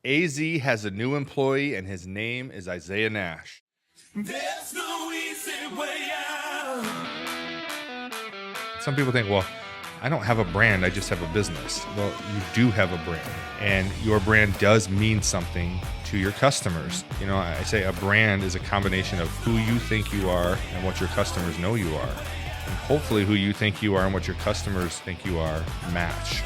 AZEE has a new employee, and his name is Isaiah Nash. There's no easy way out. Some people think, well, I don't have a brand, I just have a business. Well, you do have a brand, and your brand does mean something to your customers. You know, I say a brand is a combination of who you think you are and what your customers know you are. And hopefully who you think you are and what your customers think you are match.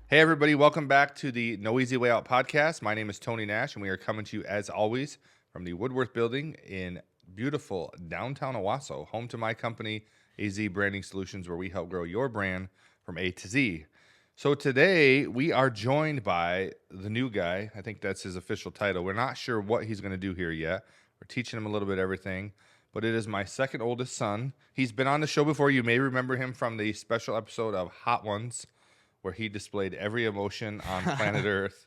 Hey everybody, welcome back to the No Easy Way Out podcast. My name is Tony Nash, and we are coming to you as always from the Woodworth building in beautiful downtown Owasso, home to my company, AZEE Branding Solutions, where we help grow your brand from A to Z. So today we are joined by the new guy. I think that's his official title. We're not sure what he's going to do here yet. We're teaching him a little bit of everything, but it is my second oldest son. He's been on the show before. You may remember him from the special episode of Hot Ones, where he displayed every emotion on planet Earth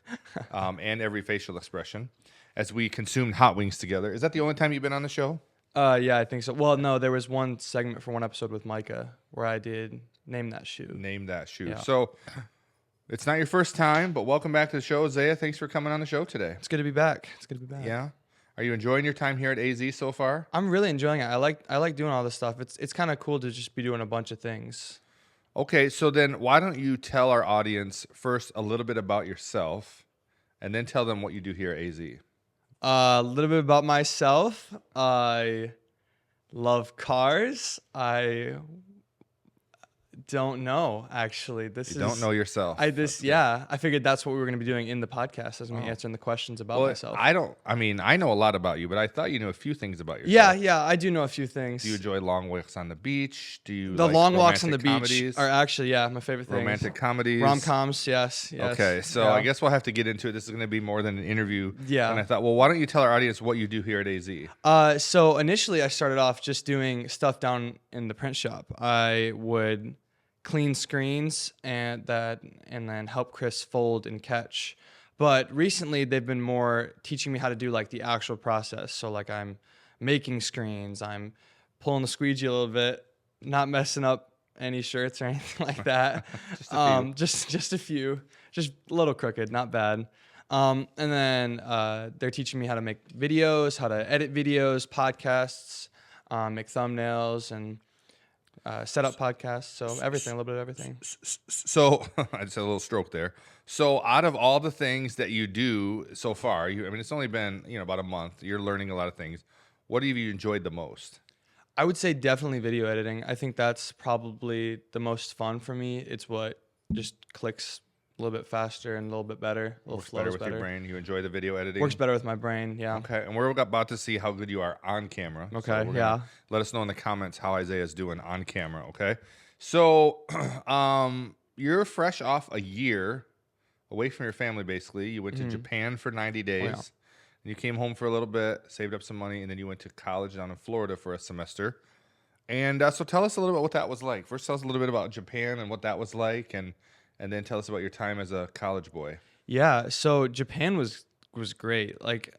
and every facial expression as we consumed hot wings together. Is that the only time you've been on the show? Yeah, I think so. Well, no, there was one segment for one episode with Micah where I did Name That Shoe. Name That Shoe. Yeah. So it's not your first time, but welcome back to the show, Isaiah. Thanks for coming on the show today. It's good to be back. Yeah. Are you enjoying your time here at AZEE so far? I'm really enjoying it. I like doing all this stuff. It's kind of cool to just be doing a bunch of things. Okay, so then why don't you tell our audience first a little bit about yourself and then tell them what you do here at AZEE. A little bit about myself. I love cars. I don't know, actually. You don't know yourself. I figured that's what we were going to be doing in the podcast as me answering the questions about myself. I know a lot about you, but I thought you knew a few things about yourself. Yeah, I do know a few things. Do you enjoy long walks on the beach? Do you The like long walks on the romantic beach comedies? are actually, my favorite things. Romantic comedies? Rom-coms, yes. Okay, so yeah. I guess we'll have to get into it. This is going to be more than an interview. Yeah. And I thought, well, why don't you tell our audience what you do here at AZEE? So initially I started off just doing stuff down in the print shop. I would clean screens and then help Chris fold and catch. But recently they've been more teaching me how to do like the actual process. So like I'm making screens, I'm pulling the squeegee a little bit, not messing up any shirts or anything like that. Just a few, just a little crooked, not bad. And then they're teaching me how to make videos, how to edit videos, podcasts, make thumbnails, and set up podcasts. So everything, a little bit of everything. So I just had a little stroke there. So out of all the things that you do so far, it's only been about a month. You're learning a lot of things. What have you enjoyed the most? I would say definitely video editing. I think that's probably the most fun for me. It's what just clicks a little bit faster and a little bit better. A little Works better with your brain. You enjoy the video editing? Works better with my brain, yeah. Okay, and we're about to see how good you are on camera. Okay, so yeah. Let us know in the comments how Isaiah's doing on camera, okay? So you're fresh off a year away from your family, basically. You went to Japan for 90 days. Oh, yeah. And you came home for a little bit, saved up some money, and then you went to college down in Florida for a semester. And so tell us a little bit what that was like. First, tell us a little bit about Japan and what that was like, and then tell us about your time as a college boy. Yeah, so Japan was great. Like,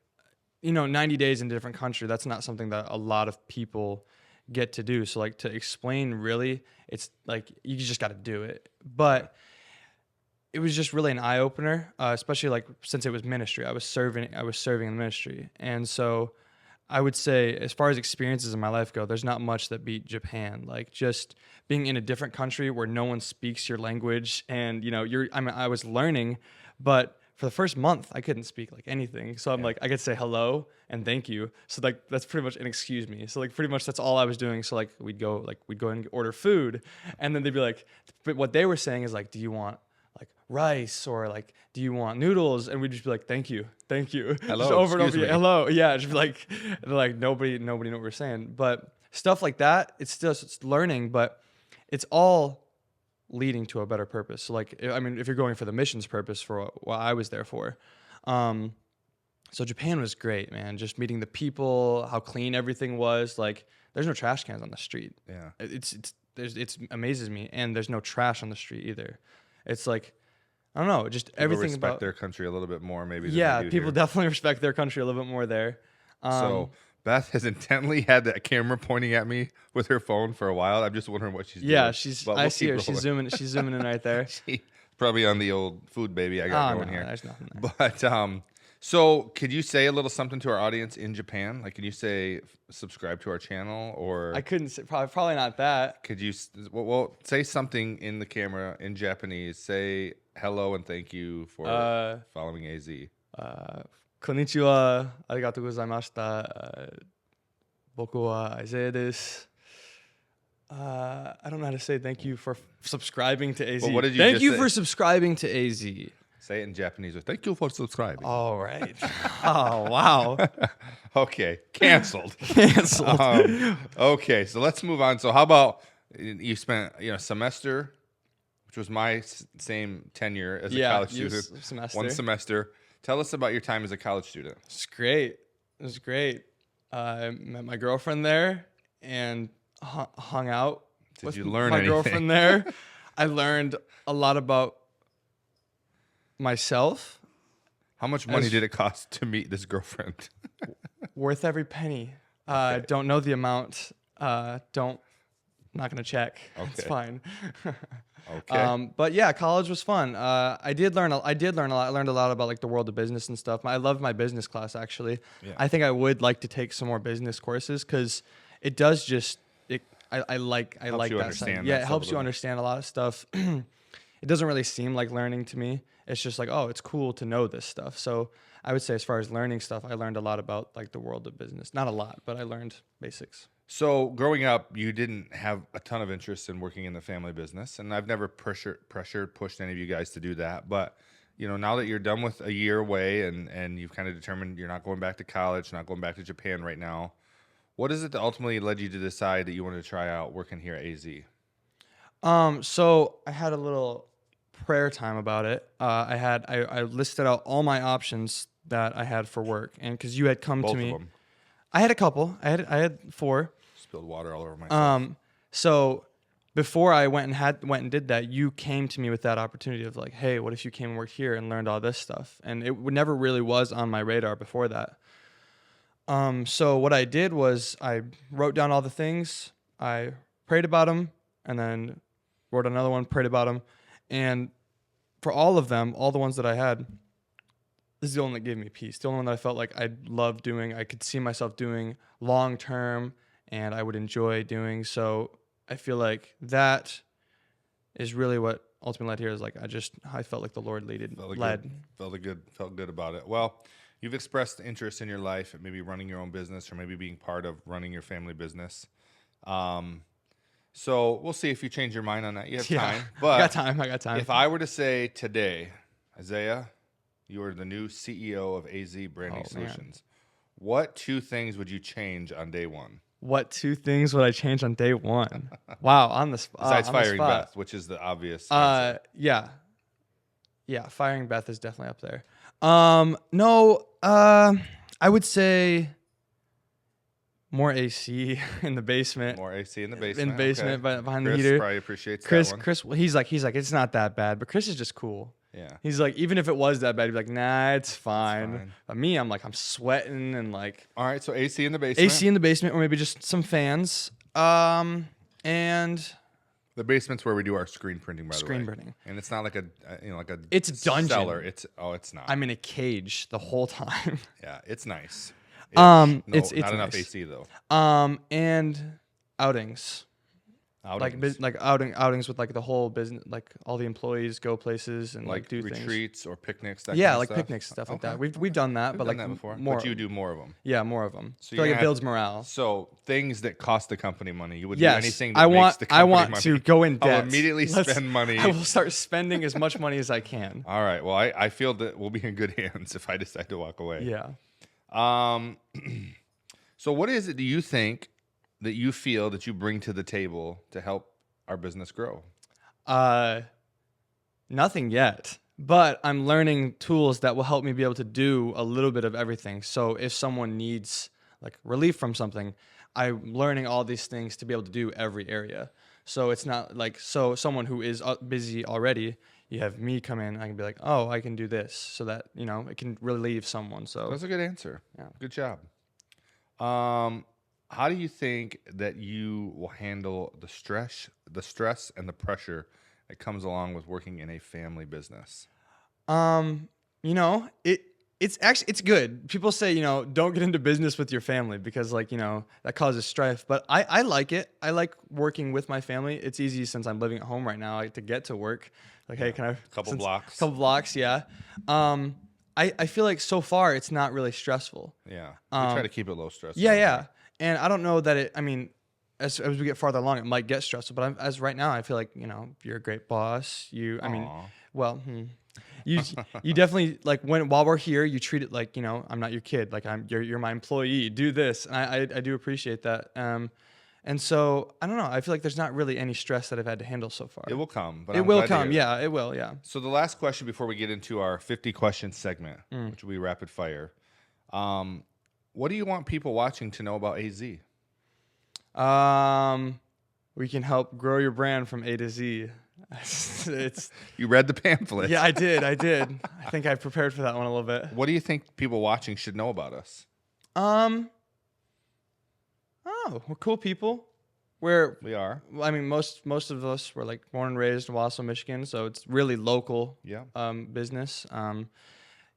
90 days in a different country, that's not something that a lot of people get to do. So like to explain really, it's like you just got to do it. But it was just really an eye opener, especially like since it was ministry. I was serving in the ministry. And so I would say as far as experiences in my life go, there's not much that beat Japan. Like just being in a different country where no one speaks your language and I was learning, but for the first month I couldn't speak like anything. So I'm like, I could say hello and thank you. So like that's pretty much an excuse me. So like pretty much that's all I was doing. So like we'd go and order food, and then they'd be like, but what they were saying is like, do you want like rice or like do you want noodles? And we'd just be like, thank you Hello, just over and over excuse me. hello, yeah, just be like they're like nobody knew what we're saying. But stuff like that, it's learning, but it's all leading to a better purpose. So like if you're going for the missions purpose for what I was there for, so Japan was great, man. Just meeting the people, how clean everything was. Like there's no trash cans on the street. Yeah, it amazes me. And there's no trash on the street either. It's like, I don't know, just people everything respect about their country a little bit more, maybe. Yeah, than they do people here. definitely respect their country a little bit more there. So Beth has intently had that camera pointing at me with her phone for a while. I'm just wondering what she's doing. Yeah, But I we'll see keep her. She's rolling. zooming in right there. She probably on the old food baby I got Oh going no, here. there's nothing there. But so could you say a little something to our audience in Japan? Like, can you say subscribe to our channel, or I couldn't say, probably not that. could you well say something in the camera in Japanese? Say hello and thank you for following AZEE. こんにちは。ありがとうございました。僕はAZEEです。I don't know how to say thank you for subscribing to AZEE. Well, what did you thank just you say? for subscribing to AZEE. Say it in Japanese. Thank you for subscribing. All right. Oh, wow. Okay, canceled. Canceled. Okay, so let's move on. So how about you spent semester, which was my same tenure as a college student, semester. one semester. Tell us about your time as a college student. It's great. It was great. I met my girlfriend there and hung out with you learn my anything? girlfriend there. I learned a lot about myself. How much money did it cost to meet this girlfriend? Worth every penny. Don't know the amount. Not gonna check. It's Okay. fine. Okay. But yeah, college was fun. I did learn a lot. I learned a lot about like the world of business and stuff. I loved my business class actually. Yeah. I think I would like to take some more business courses because it does just I like you that side. understand Yeah, that it stuff helps a you little bit. understand a lot of stuff. It doesn't really seem like learning to me. It's just like, oh, it's cool to know this stuff. So I would say as far as learning stuff, I learned a lot about like the world of business. Not a lot, but I learned basics. So growing up, you didn't have a ton of interest in working in the family business, and I've never pushed any of you guys to do that. But now that you're done with a year away, and you've kind of determined you're not going back to college, not going back to Japan right now, what is it that ultimately led you to decide that you wanted to try out working here at AZEE? So I had a little prayer time about it. I listed out all my options that I had for work, and because you had come Both to me, of them. I had a couple. I had 4. Spilled water all over myself. So before I went and did that, you came to me with that opportunity of like, hey, what if you came and worked here and learned all this stuff? And it never really was on my radar before that. So what I did was I wrote down all the things, I prayed about them, and then wrote another one, prayed about them, and for all of them, all the ones that I had, this is the one that gave me peace. The only one that I felt like I loved doing, I could see myself doing long term, and I would enjoy doing. So I feel like that is really what ultimately led here. Is like I felt like the Lord led. Felt good about it. Well, you've expressed interest in your life at maybe running your own business or maybe being part of running your family business. So we'll see if you change your mind on that. You have time. But I got time. if I were to say today, Isaiah, you are the new CEO of AZEE Branding Solutions, what 2 things would you change on day one? What 2 things would I change on day one? Wow, on the spot. Besides firing spot. Beth, which is the obvious answer. Yeah, firing Beth is definitely up there. No, I would say more AC in the basement. More AC in the basement. In the basement, okay. behind Chris the heater. probably appreciates Chris, that one. he's like, it's not that bad, but Chris is just cool. Yeah. He's like, even if it was that bad, he'd be like, nah, it's fine. fine. But me, I'm like, I'm sweating and like All right, so AC in the basement. AC in the basement, or maybe just some fans. And The basement's where we do our screen printing, by the way. Screen printing. And it's not like a It's a dungeon. cellar. It's not. I'm in a cage the whole time. Yeah, it's nice. It's not enough nice. AC though. And outings. Outings. Like outings with like the whole business, like all the employees go places and like do retreats things. or picnics. That Yeah, kind of like stuff? picnics, stuff like that. Okay. We've done that, We've but done like that before. more. But you do more of them. Yeah, more of them. So So like you're it gonna builds have- morale. So things that cost the company money. You would do Yes, anything that I makes want. the company I want money. to go in I'll debt. immediately spend money. I will start spending as much money as I can. All right. Well, I feel that we'll be in good hands if I decide to walk away. Yeah. So what is it do you think that you feel that you bring to the table to help our business grow? Nothing yet, but I'm learning tools that will help me be able to do a little bit of everything. So if someone needs like relief from something, I'm learning all these things to be able to do every area. So it's not like, so someone who is busy already, you have me come in, I can be like, oh, I can do this, so that, it can relieve someone. So That's a good answer. Yeah. Good job. How do you think that you will handle the stress and the pressure that comes along with working in a family business? You know, it's actually it's good. People say, you know, don't get into business with your family because like, you know, that causes strife. But I like it. I like working with my family. It's easy since I'm living at home right now, like to get to work. Like, hey, can I Couple blocks. Couple blocks, yeah. I feel like so far it's not really stressful. Yeah. We try to keep it low stress. Yeah, around yeah. here. And I don't know that I mean, as we get farther along, it might get stressful. But as right now, I feel like, you know, you're a great boss. I mean, Aw. well, you definitely like while we're here, you treat it like, you know, I'm not your kid. Like you're my employee. Do this. And I do appreciate that. And so I don't know. I feel like there's not really any stress that I've had to handle so far. It will come. But It I'm will glad to come. hear that. Yeah, it will. Yeah. So the last question before we get into our 50 question segment, which will be rapid fire. What do you want people watching to know about AZ? We can help grow your brand from A to Z. It's You read the pamphlet. yeah, I did. I think I prepared for that one a little bit. What do you think people watching should know about us? Oh, we're cool people. We are. I mean, most of us were like born and raised in Wausau, Michigan, so it's really local. Yeah. Business.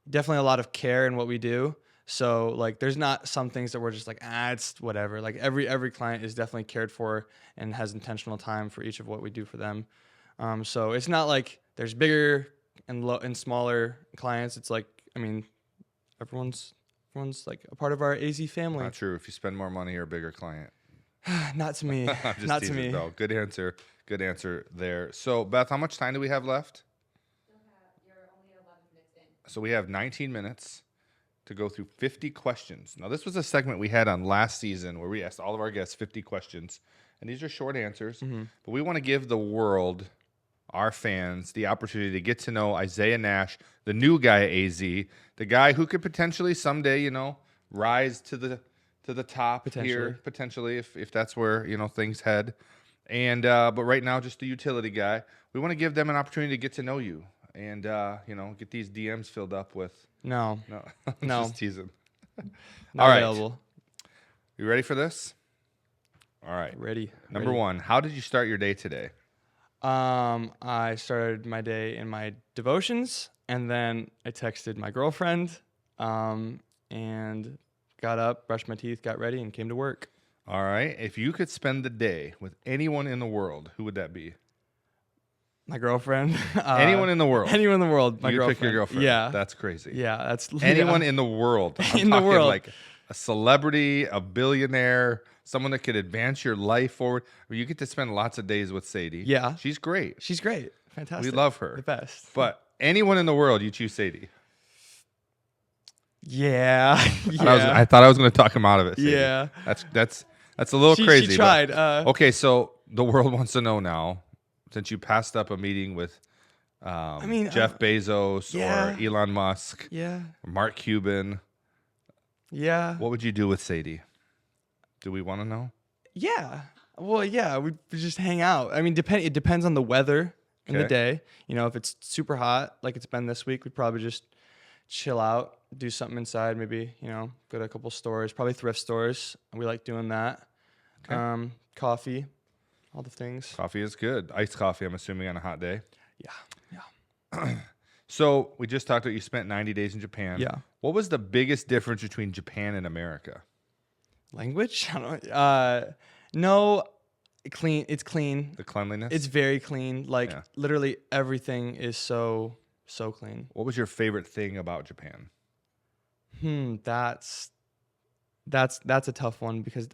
Definitely a lot of care in what we do. So like, there's not some things that we're just like, it's whatever. Like every client is definitely cared for and has intentional time for each of what we do for them. So it's not like there's bigger and smaller clients. It's like, I mean, everyone's like a part of our AZ family. Not true. If you spend more money, you're a bigger client. Not to me. I'm just Not to teasing, me. though. Good answer. Good answer there. So, Beth, how much time do we have left? You're only 11 minutes in. So we have 19 minutes to go through 50 questions. Now, this was a segment we had on last season where we asked all of our guests 50 questions. And these are short answers. But we want to give the world, our fans, the opportunity to get to know Isaiah Nash, the new guy at AZ, the guy who could potentially someday, you know, rise to the top here, potentially, if that's where, you know, things head. And but right now, just the utility guy. We want to give them an opportunity to get to know you and, you know, get these DMs filled up with. No. No. Just teasing. Not All right. available. You ready for this? All right. Ready. Number one, how did you start your day today? I started my day in my devotions, and then I texted my girlfriend, and got up, brushed my teeth, got ready, and came to work. All right. If you could spend the day with anyone in the world, who would that be? My girlfriend. Anyone in the world. Anyone in the world. My You girlfriend. pick your girlfriend. Yeah. That's crazy. Yeah. That's Anyone in the world. I'm In the talking world. like a celebrity, a billionaire, someone that could advance your life forward. You get to spend lots of days with Sadie. Yeah. She's great. She's great. Fantastic. We love her. The best. But anyone in the world, you choose Sadie. Yeah. I thought I was going to talk him out of it. Sadie. Yeah. That's a little crazy. She but- tried. Okay, so the world wants to know now, since you passed up a meeting with Jeff Bezos yeah. or Elon Musk, Yeah. or Mark Cuban, Yeah. what would you do with Sadie? Do we want to know? Yeah. Well, yeah, we just hang out. I mean, it depends on the weather and the Okay. day. You know, if it's super hot, like it's been this week, we'd probably just chill out, do something inside, maybe, you know, go to a couple stores, probably thrift stores. We like doing that. Okay. Coffee, all the things. Coffee is good. Iced coffee, I'm assuming, on a hot day. Yeah. Yeah. So we just talked about you spent 90 days in Japan. Yeah. What was the biggest difference between Japan and America? Language? I don't know. No, clean. It's clean. The cleanliness? It's very clean. Like Yeah. literally everything is so clean. What was your favorite thing about Japan? That's a tough one because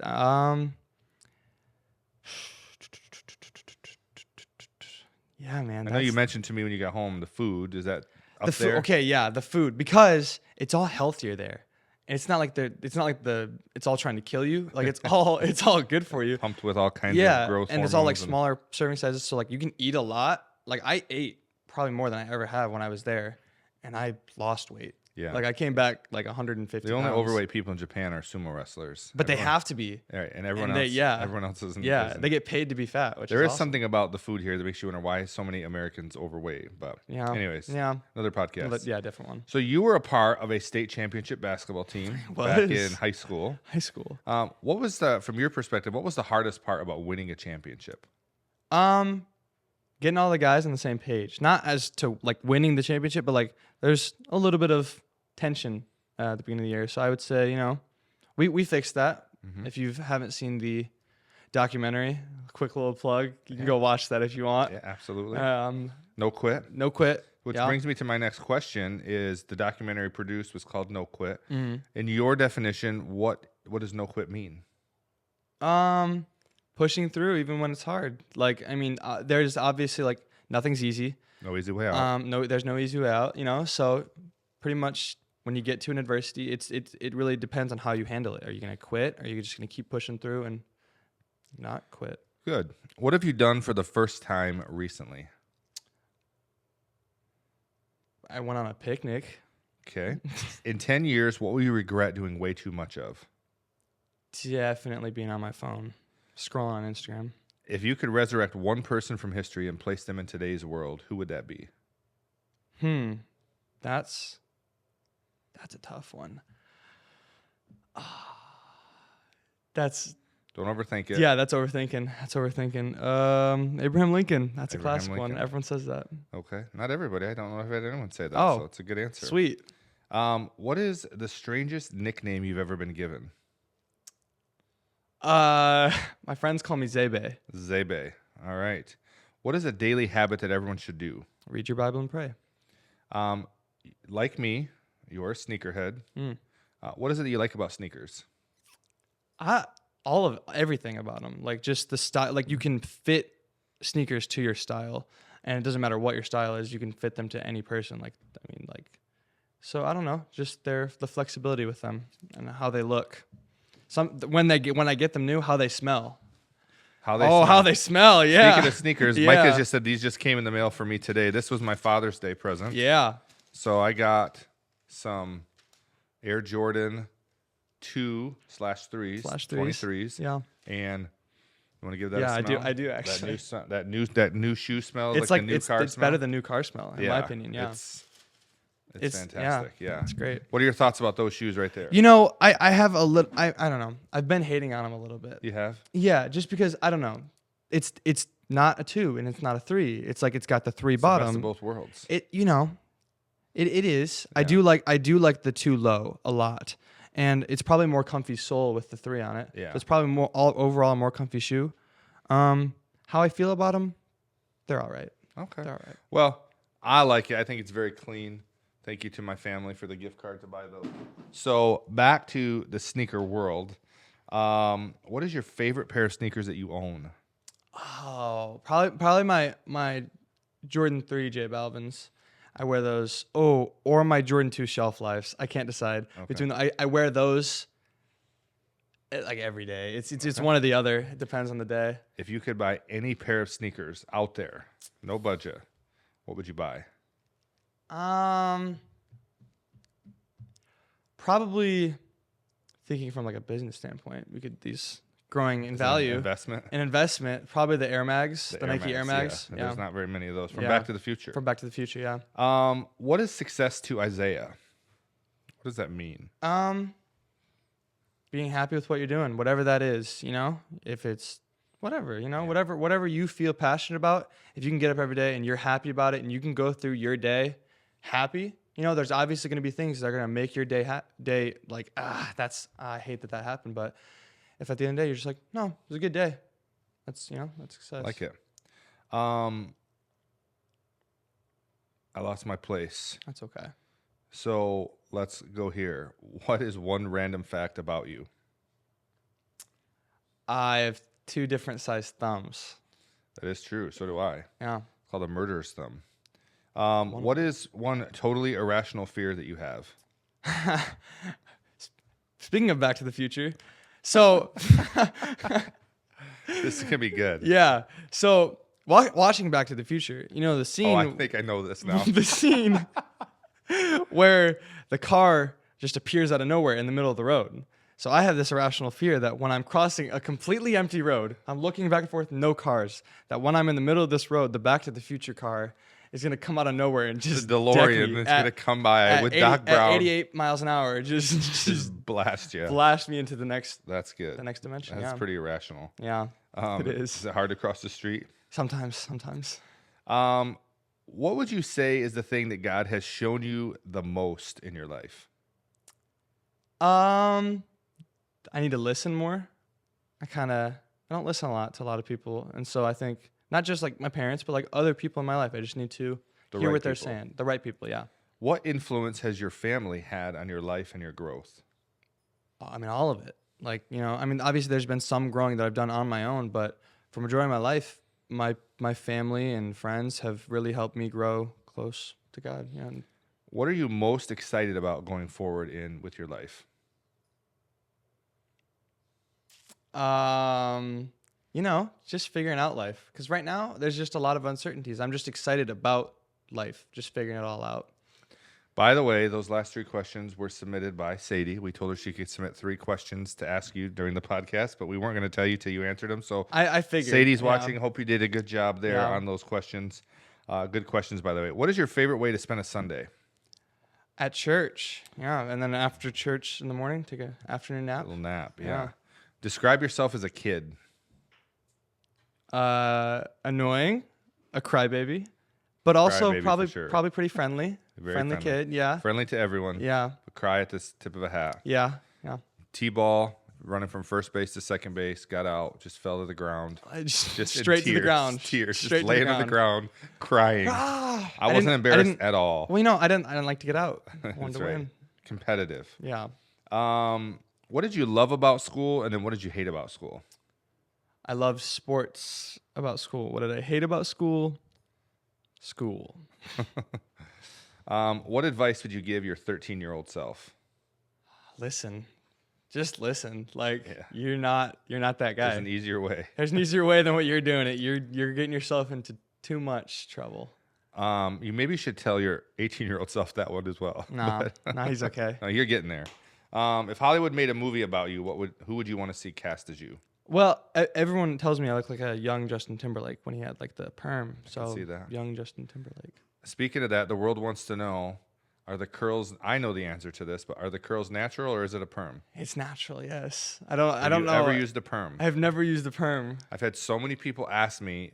yeah, man. I know you mentioned to me when you got home the food. Is that up the food. there? Okay, yeah, the food because it's all healthier there. And it's not like it's all trying to kill you. Like it's all good for you. Pumped with all kinds Yeah, of growth and it's all like hormones and- smaller serving sizes, so like you can eat a lot. Like I ate probably more than I ever have when I was there, and I lost weight. Yeah. Like I came back like 150 The only pounds. overweight people in Japan are sumo wrestlers. But they Everyone- have to be. Right, and everyone And else. they- yeah. Everyone else isn't. Yeah, isn't. they get paid to be fat, which There is awesome. something about the food here that makes you wonder why so many Americans overweight. But Yeah. anyways, Yeah. another podcast. But yeah, different one. So you were a part of a state championship basketball team back was. in high school. High school. What was from your perspective? What was the hardest part about winning a championship? Getting all the guys on the same page. Not as to like winning the championship, but like there's a little bit of tension at the beginning of the year. So I would say, you know, we fixed that. If you haven't seen the documentary, quick little plug, you can go watch that if you want. Yeah, absolutely. No quit. Which Yeah. brings me to my next question: is the documentary produced was called No Quit? Mm-hmm. In your definition, what does No Quit mean? Pushing through even when it's hard. Like, I mean, there's obviously like nothing's easy. No easy way out. There's no easy way out, you know? So pretty much when you get to an adversity, it really depends on how you handle it. Are you going to quit? Are you just going to keep pushing through and not quit? Good. What have you done for the first time recently? I went on a picnic. Okay. In 10 years, what will you regret doing way too much of? Definitely being on my phone, scrolling on Instagram. If you could resurrect one person from history and place them in today's world, who would that be? That's a tough one. Don't overthink it. Yeah, that's overthinking. Abraham Lincoln. That's a Abraham classic one. Lincoln. Everyone says that. Okay. Not everybody. I don't know if I've had anyone say that. Oh, so it's a good answer. Sweet. What is the strangest nickname you've ever been given? My friends call me Zebe. Zebe. All right. What is a daily habit that everyone should do? Read your Bible and pray. Like me, you're a sneakerhead. What is it that you like about sneakers? All of everything about them, like just the style. Like you can fit sneakers to your style, and it doesn't matter what your style is. You can fit them to any person. So I don't know, just the flexibility with them and how they look. When I get them new, how they smell. How they smell. Yeah. Speaking of sneakers, Yeah. Mike has just said these just came in the mail for me today. This was my Father's Day present. Yeah. So I got some Air Jordan 2/3s, 23s. Yeah. And you want to give that Yeah, a smell? I do actually. That new shoe smell. It's like like the new car it's smell. better than new car smell in my opinion. Yeah. It's fantastic. Yeah. It's great. What are your thoughts about those shoes right there? You know, I have a little. I don't know. I've been hating on them a little bit. You have? Yeah, just because I don't know. It's not a 2 and it's not a 3. It's like it's got the 3 It's the bottom. best of both worlds. It is. Yeah. I do like the 2 low a lot, and it's probably more comfy sole with the 3 on it. Yeah. So it's probably overall a more comfy shoe. How I feel about them, they're all right. Okay. They're all right. Well, I like it. I think it's very clean. Thank you to my family for the gift card to buy those. So back to the sneaker world. What is your favorite pair of sneakers that you own? Oh, probably my Jordan 3 J Balvin's. I wear those. Oh, or my Jordan 2 Shelf Lives. I can't decide between. I wear those like every day. It's one or the other. It depends on the day. If you could buy any pair of sneakers out there, no budget, what would you buy? Probably thinking from like a business standpoint, we could these growing in value. An investment. Probably the Air Mags, the Nike Air Mags. Yeah. There's not very many of those. From Yeah. Back to the Future. From Back to the Future, yeah. What is success to Isaiah? What does that mean? Being happy with what you're doing, whatever that is, you know, if it's whatever, you know, whatever you feel passionate about, if you can get up every day and you're happy about it and you can go through your day happy, you know, there's obviously going to be things that are going to make your day like, I hate that happened. But if at the end of the day, you're just like, no, it was a good day. That's success. I like it. I lost my place. That's okay. So let's go here. What is one random fact about you? I have 2 different sized thumbs. That is true. So do I. Yeah. It's called a murderer's thumb. What is one totally irrational fear that you have? Speaking of Back to the Future, so This can be good. yeah, so watching Back to the Future, you know the scene. Oh, I think I know this now. The scene where the car just appears out of nowhere in the middle of the road. So I have this irrational fear that when I'm crossing a completely empty road, I'm looking back and forth, no cars, that when I'm in the middle of this road, the Back to the Future car is going to come out of nowhere and just The deck DeLorean me is going to come by with 80 Doc Brown. at 88 miles an hour, just Blast you. blast me into the next That's good. dimension. That's yeah. pretty irrational. Yeah, it is. Is it hard to cross the street? Sometimes. What would you say is the thing that God has shown you the most in your life? I need to listen more. I don't listen a lot to a lot of people, and so I think not just like my parents, but like other people in my life. I just need to hear what they're saying. The right people, yeah. What influence has your family had on your life and your growth? I mean, all of it. Like, obviously there's been some growing that I've done on my own, but for majority of my life, my family and friends have really helped me grow close to God. Yeah. What are you most excited about going forward with your life? Just figuring out life. Because right now, there's just a lot of uncertainties. I'm just excited about life, just figuring it all out. By the way, those last 3 questions were submitted by Sadie. We told her she could submit 3 questions to ask you during the podcast, but we weren't going to tell you till you answered them. So I figured. Sadie's watching. Hope you did a good job there Yeah. on those questions. Good questions, by the way. What is your favorite way to spend a Sunday? At church. Yeah. And then after church in the morning, take an afternoon nap. A little nap, yeah. Yeah. Describe yourself as a kid. Annoying, a crybaby, but also Crybaby probably for sure. probably pretty friendly. Very friendly kid, yeah. Friendly to everyone. Yeah. But cry at the tip of a hat. Yeah. T-ball, running from first base to second base, got out, just fell to the ground. Just in straight to the tears, ground. Tears, Straight just to the laying on the ground, crying. I wasn't didn't- embarrassed at all. Well, I didn't like to get out. I wanted That's to right. win. Competitive. Yeah. What did you love about school, and then what did you hate about school? I love sports about school. What did I hate about school? School. What advice would you give your 13-year-old self? Listen. Just listen. Like Yeah. you're not that guy. There's an easier way. There's an easier way than what you're doing it. You're getting yourself into too much trouble. You maybe should tell your 18-year-old self that one as well. Nah, he's okay. No, you're getting there. If Hollywood made a movie about you, who would you want to see cast as you? Well, everyone tells me I look like a young Justin Timberlake when he had like the perm. So see that. young Justin Timberlake. Speaking of that, the world wants to know, are the curls, I know the answer to this, but are the curls natural or is it a perm? It's natural, yes. I don't Have you know. ever used a perm? I've never used a perm. I've had so many people ask me,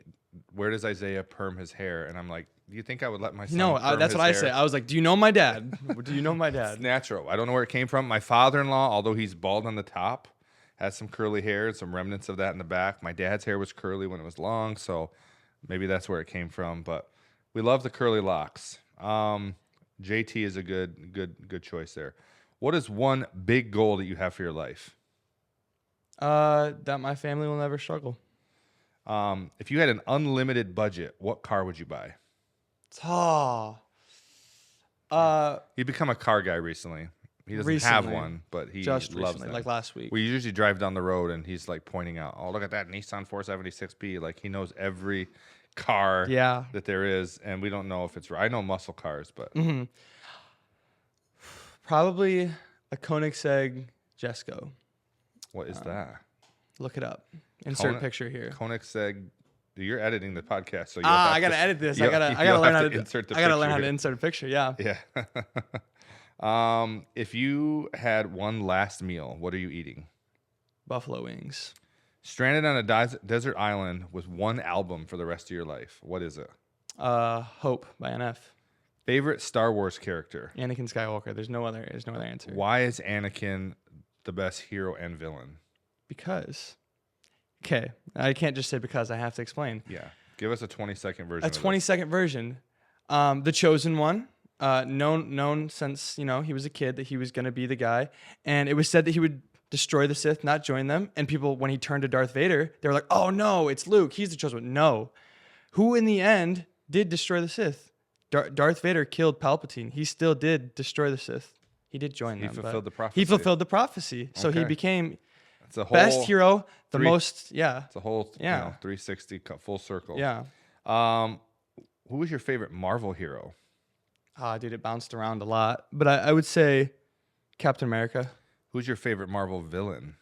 where does Isaiah perm his hair? And I'm like, do you think I would let my son No, perm that's his what I hair? say. I was like, do you know my dad? Do you know my It's dad? natural. I don't know where it came from. My father-in-law, although he's bald on the top, has some curly hair and some remnants of that in the back. My dad's hair was curly when it was long, so maybe that's where it came from. But we love the curly locks. JT is a good choice there. What is one big goal that you have for your life? That my family will never struggle. If you had an unlimited budget, what car would you buy? He's become a car guy recently. He doesn't have Recently. one, but he Just loves recently, them. like last week. We usually drive down the road and he's like pointing out, oh, look at that Nissan 476B. Like he knows every car Yeah. that there is, and we don't know if it's right. I know muscle cars, but Probably a Koenigsegg Jesko. what is that? Look it up. Insert Koenig- picture here. Koenigsegg. You're editing the podcast, so I gotta edit this. I gotta learn how to insert the I gotta learn how picture to insert a picture. Yeah. Yeah. If you had one last meal, what are you eating? Buffalo wings. Stranded on a desert island with one album for the rest of your life. What is it? Hope by NF. Favorite Star Wars character? Anakin Skywalker. There's no other answer. Why is Anakin the best hero and villain? Because. Okay, I can't just say because. I have to explain. Yeah. Give us a 20-second version. A of this. 20-second version. The chosen one. Known since he was a kid that he was gonna be the guy, and it was said that he would destroy the Sith, not join them. And people, when he turned to Darth Vader, they were like, "Oh no, it's Luke. He's the chosen one." No, who in the end did destroy the Sith? Darth Vader killed Palpatine. He still did destroy the Sith. He did join them. He fulfilled the He prophecy. fulfilled the prophecy. So he Okay. became It's a whole best hero, the three- most. Yeah, It's a whole Yeah. 360 full circle. yeah. Who was your favorite Marvel hero? Ah, dude, it bounced around a lot. But I would say Captain America, Who's your favorite Marvel villain?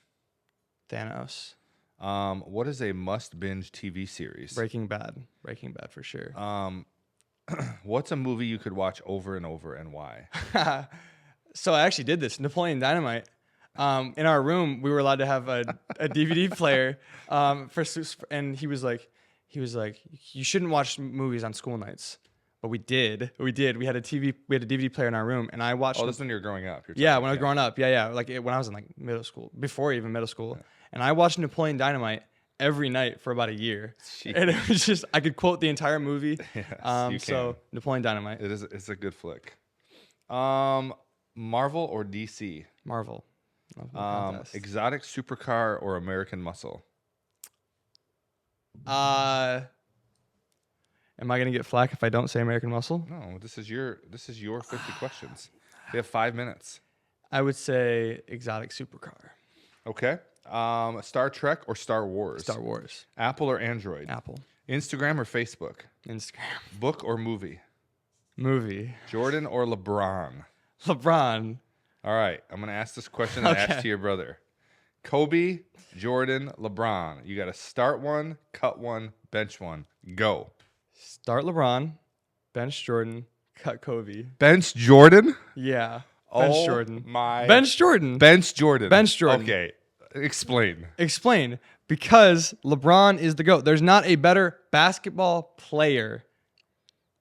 Thanos, What is a must binge TV series? Breaking Bad for sure. What's a movie you could watch over and over and why? So I actually did this. Napoleon Dynamite. In our room, we were allowed to have a DVD player. And he was like, you shouldn't watch movies on school nights. But we did. We had a DVD player in our room, and I watched. Oh, this is when you were growing up. Yeah, when I was growing up. Yeah. When I was in like middle school, before even middle school, and I watched Napoleon Dynamite every night for about a year. Jeez. And it was just I could quote the entire movie. Yes, you So can. Napoleon Dynamite, It's a good flick. Marvel or DC? Marvel. No contest. Exotic supercar or American muscle? Am I gonna get flack if I don't say American Muscle? No, this is your 50 questions. We have 5 minutes. I would say exotic supercar. Okay. Star Trek or Star Wars? Star Wars. Apple or Android? Apple. Instagram or Facebook? Instagram. Book or movie? Movie. Jordan or LeBron? LeBron. All right, I'm gonna ask this question that I asked Okay. to your brother. Kobe, Jordan, LeBron. You got to start one, cut one, bench one. Go. Start LeBron. Bench Jordan. Cut Kobe. Bench Jordan. Yeah. Bench Oh Jordan. my. Bench Jordan. Bench Jordan. Bench Jordan. Okay, explain. Explain. Because LeBron is the GOAT. There's not a better basketball player.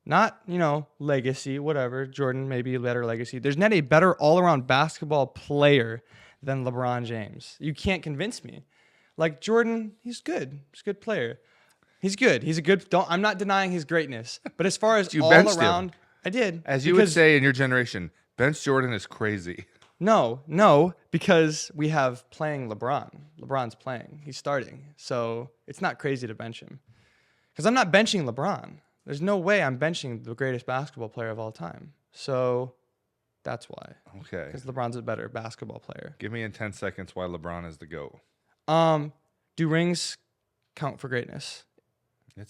Not, legacy, whatever. Jordan, maybe a better legacy. There's not a better all-around basketball player than LeBron James. You can't convince me. Like Jordan, he's good. He's a good player. He's good. He's a good. I'm not denying his greatness. But as far as You all benched him. around, I did. As you would Because- say in your generation, bench Jordan is crazy. No, because we have playing LeBron. LeBron's playing. He's starting. So it's not crazy to bench him. Because I'm not benching LeBron. There's no way I'm benching the greatest basketball player of all time. So that's why. Okay. Because LeBron's a better basketball player. Give me in 10 seconds why LeBron is the GOAT. Do rings count for greatness?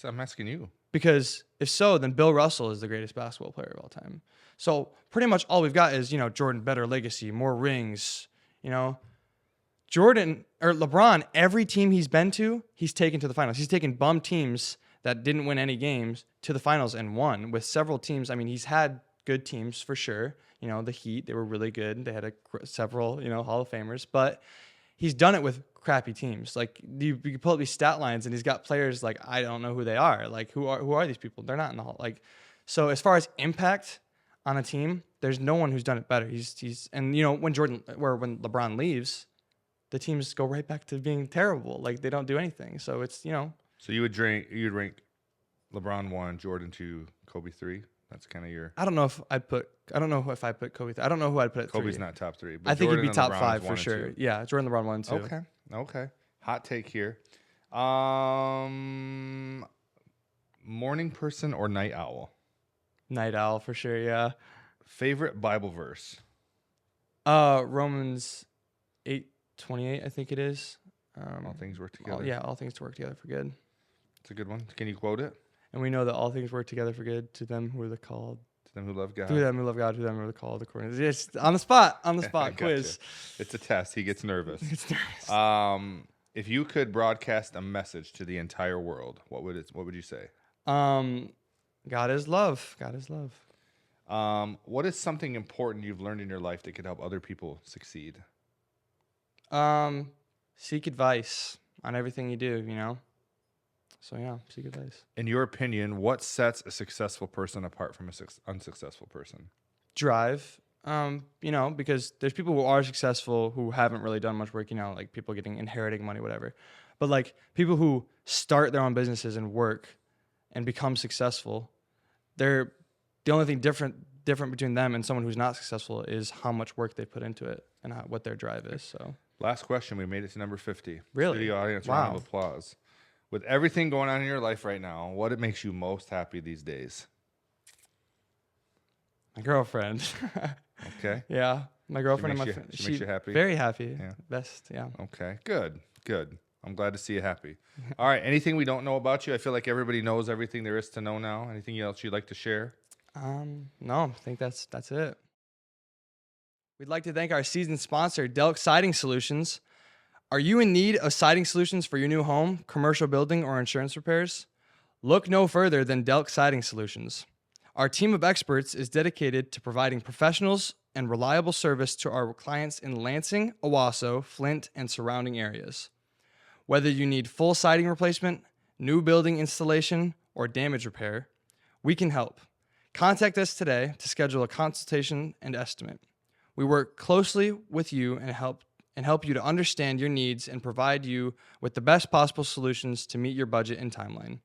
I'm asking you. Because if so, then Bill Russell is the greatest basketball player of all time. So pretty much all we've got is, Jordan, better legacy, more rings, Jordan or LeBron, every team he's been to, he's taken to the finals. He's taken bum teams that didn't win any games to the finals and won with several teams. I mean, he's had good teams for sure. The Heat, they were really good. They had several, Hall of Famers, but he's done it with crappy teams. Like you can pull up these stat lines, and he's got players like I don't know who they are. Like who are these people? They're not in the Hall. Like so, as far as impact on a team, there's no one who's done it better. He's and when LeBron leaves, the teams go right back to being terrible. Like they don't do anything. So it's So you'd rank LeBron 1, Jordan 2, Kobe 3. That's kind of your. I don't know if I put Kobe. I don't know who I'd put at 3. Kobe's not top 3. But I think Jordan he'd be and top LeBron's 5 1 for and sure. 2. Yeah, Jordan, LeBron 1, 2. Okay. Hot take here. Morning person or night owl? Night owl for sure. Yeah. Favorite Bible verse? Romans 8:28, I think it is. All things work together. All things to work together for good. It's a good one. Can you quote it? And we know that all things work together for good to them who are the called. To them who love God. To them who love God, to them who are the called according to. Yes, on the spot Gotcha. quiz. It's a test. He gets nervous. It's nervous. If you could broadcast a message to the entire world, what would you say? God is love. God is love. What is something important you've learned in your life that could help other people succeed? Seek advice on everything you do, So yeah, seek advice. In your opinion, what sets a successful person apart from an unsuccessful person? Drive. Because there's people who are successful who haven't really done much work, like people inheriting money, whatever. But like people who start their own businesses and work and become successful, they're the only thing different between them and someone who's not successful is how much work they put into it and what their drive is. So Last question. We made it to number 50. Really? Studio audience, Wow. round of applause. With everything going on in your life right now, what makes you most happy these days? my girlfriend. Okay. Yeah, my girlfriend makes and my you- friend. she makes you happy? Very happy. Yeah. Best. Yeah. Okay. Good. I'm glad to see you happy. All right. Anything we don't know about you? I feel like everybody knows everything there is to know now. Anything else you'd like to share? No, I think that's it. We'd like to thank our season sponsor, Delk Siding Solutions. Are you in need of siding solutions for your new home, commercial building, or insurance repairs? Look no further than Delk Siding Solutions. Our team of experts is dedicated to providing professionals and reliable service to our clients in Lansing, Owasso, Flint, and surrounding areas. Whether you need full siding replacement, new building installation, or damage repair, we can help. Contact us today to schedule a consultation and estimate. We work closely with you and help you to understand your needs and provide you with the best possible solutions to meet your budget and timeline.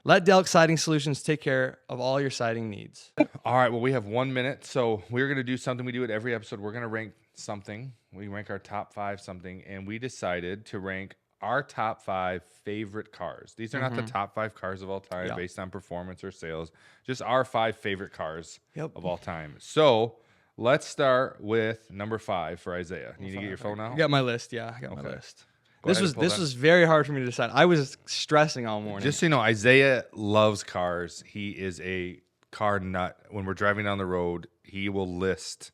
Let Delk Siding Solutions take care of all your siding needs. All right, well, we have 1 minute, so we're going to do something we do at every episode. We're going to rank something. We rank our top 5 something, and we decided to rank our top 5 favorite cars. These are not the top 5 cars of all time based on performance or sales, just our 5 favorite cars of all time. So let's start with number 5 for Isaiah. You need to get your phone out? I got my list. Yeah, I got my list. Go This ahead was and pull this that. was very hard for me to decide. I was stressing all morning. Just so you know, Isaiah loves cars. He is a car nut. When we're driving down the road, he will list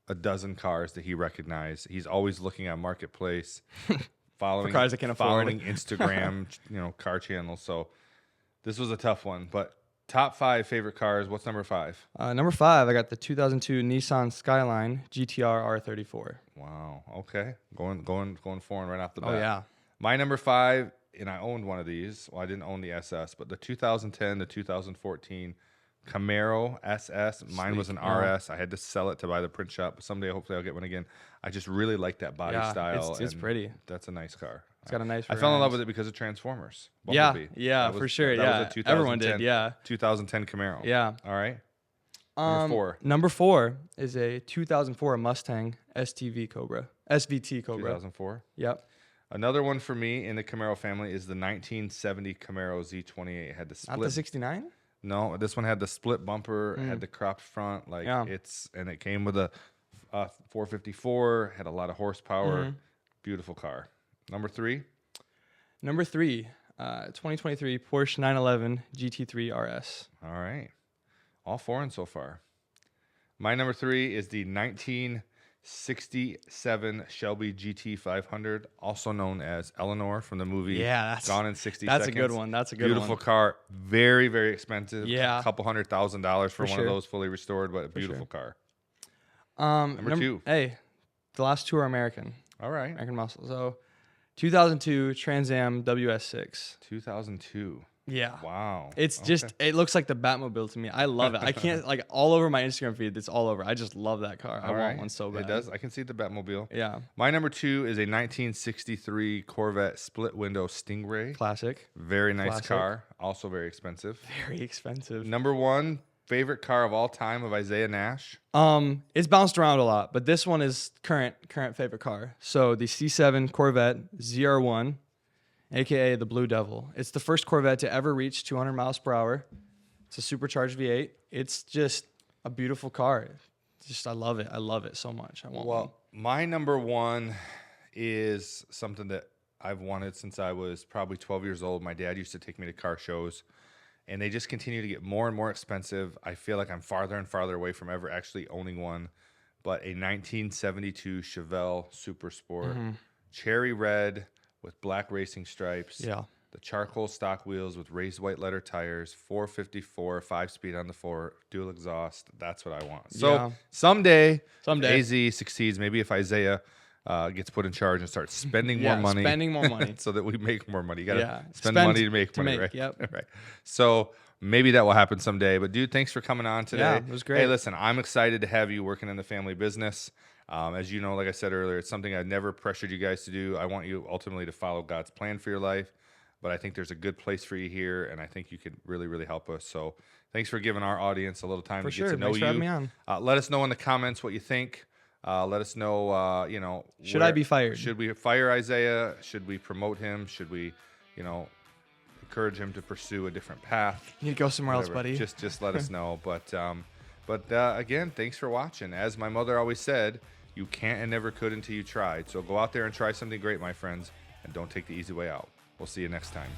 a dozen cars that he recognizes. He's always looking on Marketplace, following cars I can afford. following Instagram, car channels. So this was a tough one. But top 5 favorite cars. What's number 5? Number 5, I got the 2002 Nissan Skyline GTR R34. Wow. Okay. Going foreign right off the bat. Oh yeah. My number 5, and I owned one of these. Well, I didn't own the SS, but the 2010 to 2014 Camaro SS. Mine was an RS. I had to sell it to buy the print shop, but someday hopefully I'll get one again. I just really like that body style. It's and pretty. That's a nice car. It's got a nice. I fell in love with it. it because of Transformers. Yeah, Bumblebee. yeah, That was- for sure. that Yeah, was a everyone did. 2010 Yeah, 2010 Camaro. yeah. All right. Number 4. Number 4 is a 2004 Mustang SVT Cobra. 2004. Yep. Another one for me in the Camaro family is the 1970 Camaro Z28. It had the split. Not the 69. No, this one had the split bumper, had the cropped front, Yeah. and it came with a 454, had a lot of horsepower, beautiful car. Number 3, Number 3, 2023 Porsche 911 GT3 RS. all right, all foreign so far. My number 3 is the 1967 Shelby GT 500, also known as Eleanor from the movie Yeah, Gone in 60 that's Seconds. a good one. That's a good Beautiful one. car, very, very expensive. Yeah. a couple $100,000 for one sure. of those fully restored, but a beautiful car. Number 2. Hey, the last 2 are American. All right. American muscle. So 2002 Trans Am WS6. 2002. Yeah. Wow. It's just, it looks like the Batmobile to me. I love it. I can't, like, all over my Instagram feed, it's all over. I just love that car. I want one so bad. It does. I can see the Batmobile. Yeah. My number 2 is a 1963 Corvette split window Stingray. Classic. Very nice Classic. car. Also very expensive. Very expensive. Number 1 favorite car of all time of Isaiah Nash. It's bounced around a lot, but this one is current favorite car. So the C7 Corvette ZR1, aka the Blue Devil. It's the first Corvette to ever reach 200 miles per hour. It's a supercharged V8. It's just a beautiful car. I love it. I love it so much. I want one. Well, my number 1 is something that I've wanted since I was probably 12 years old. My dad used to take me to car shows, and they just continue to get more and more expensive. I feel like I'm farther and farther away from ever actually owning one. But a 1972 Chevelle Super Sport, cherry red with black racing stripes. Yeah. The charcoal stock wheels with raised white letter tires, 454, 5-speed on the floor, dual exhaust. That's what I want. So Yeah. someday, Someday. AZ succeeds. Maybe if Isaiah gets put in charge and starts spending more money. Spending more money. So that we make more money. You got to Yeah. spend money to make to money, make, right? yep. Right. So maybe that will happen someday. But dude, thanks for coming on today. Yeah, it was great. Hey, listen, I'm excited to have you working in the family business. As you know, like I said earlier, it's something I've never pressured you guys to do. I want you ultimately to follow God's plan for your life. But I think there's a good place for you here, and I think you could really, really help us. So thanks for giving our audience a little time For to sure. get to know Thanks you. for having me on. Let us know in the comments what you think. Let us know, Should I be fired? Should we fire Isaiah? Should we promote him? Should we, encourage him to pursue a different path? You need to go somewhere else, Whatever. buddy. Just let us know. But again, thanks for watching. As my mother always said, you can't and never could until you tried. So go out there and try something great, my friends, and don't take the easy way out. We'll see you next time.